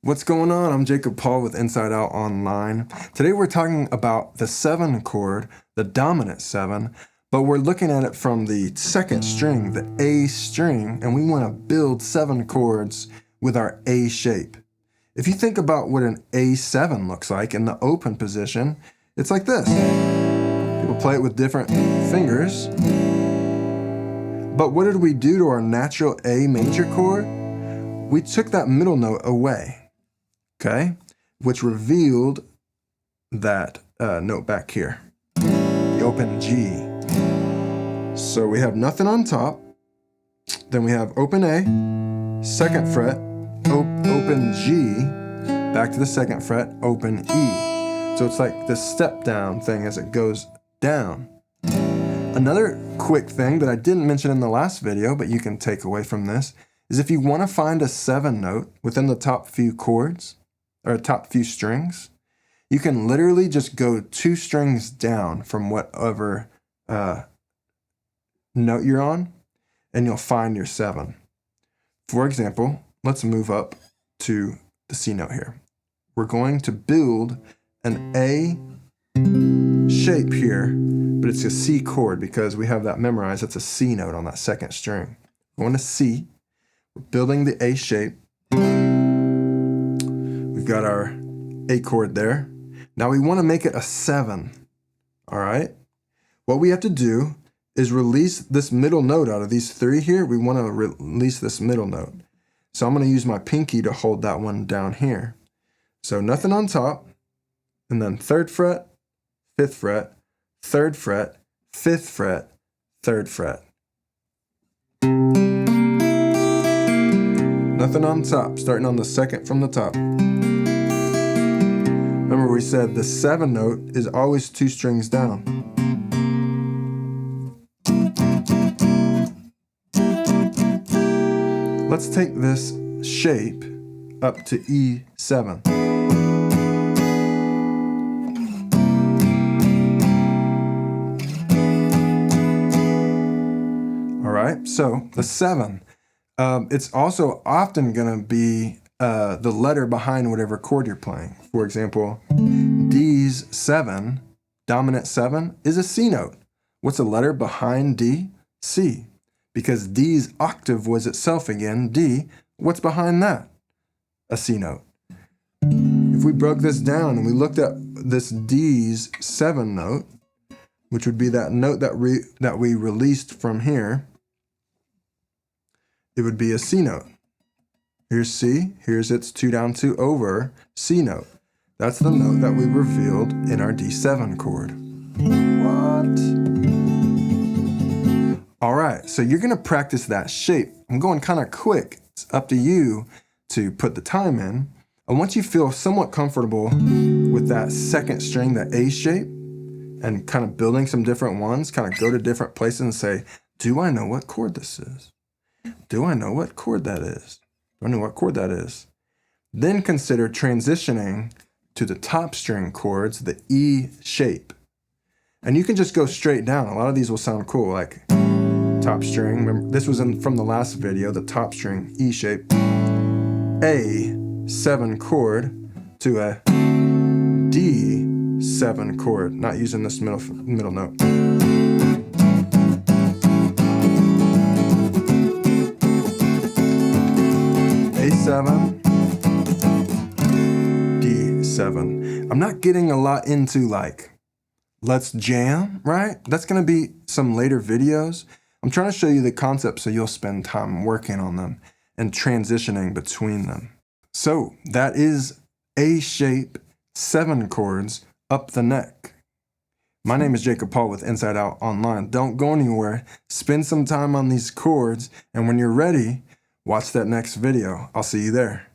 What's going on? I'm Jacob Paul with Inside Out Online. Today we're talking about the 7 chord, the dominant 7, but we're looking at it from the second string, the A string, and we want to build 7 chords with our A shape. If you think about what an A7 looks like in the open position, it's like this. People play it with different fingers. But what did we do to our natural A major chord? We took that middle note away. Okay, which revealed that note back here, the open G. So we have nothing on top, then we have open A, 2nd fret, open G, back to the 2nd fret, open E. So it's like this step down thing as it goes down. Another quick thing that I didn't mention in the last video, but you can take away from this, is if you want to find a 7 note within the top few chords, or top few strings, you can literally just go 2 strings down from whatever note you're on, and you'll find your 7. For example, let's move up to the C note here. We're going to build an A shape here, but it's a C chord because we have that memorized. That's a C note on that 2nd string. We're going to C. We're building the A shape. We've got our A chord there. Now we want to make it a 7. All right. What we have to do is release this middle note out of these 3 here. We want to release this middle note. So I'm going to use my pinky to hold that one down here. So nothing on top, and then 3rd fret, 5th fret, 3rd fret, 5th fret, 3rd fret. Nothing on top, starting on the 2nd from the top. Remember we said the 7 note is always 2 strings down. Let's take this shape up to E7. All right, so the 7. It's also often going to be the letter behind whatever chord you're playing. For example, D's 7, dominant 7, is a C note. What's a letter behind D? C. Because D's octave was itself again, D. What's behind that? A C note. If we broke this down and we looked at this D's 7 note, which would be that note that we released from here, it would be a C note. Here's C, here's its 2 down 2 over C note. That's the note that we revealed in our D7 chord. What? All right, so you're gonna practice that shape. I'm going kind of quick. It's up to you to put the time in. And once you feel somewhat comfortable with that 2nd string, the A shape, and kind of building some different ones, kind of go to different places and say, do I know what chord this is? Do I know what chord that is? Do I know what chord that is? Then consider transitioning to the top string chords, the E shape. And you can just go straight down. A lot of these will sound cool, like top string. Remember, this was from the last video, the top string, E shape. A7 chord to a D7 chord, not using this middle note. A7, D7. I'm not getting a lot into like, let's jam, right? That's gonna be some later videos. I'm trying to show you the concept so you'll spend time working on them and transitioning between them. So that is A shape, 7 chords up the neck. My name is Jacob Paul with Inside Out Online. Don't go anywhere. Spend some time on these chords, and when you're ready, watch that next video. I'll see you there.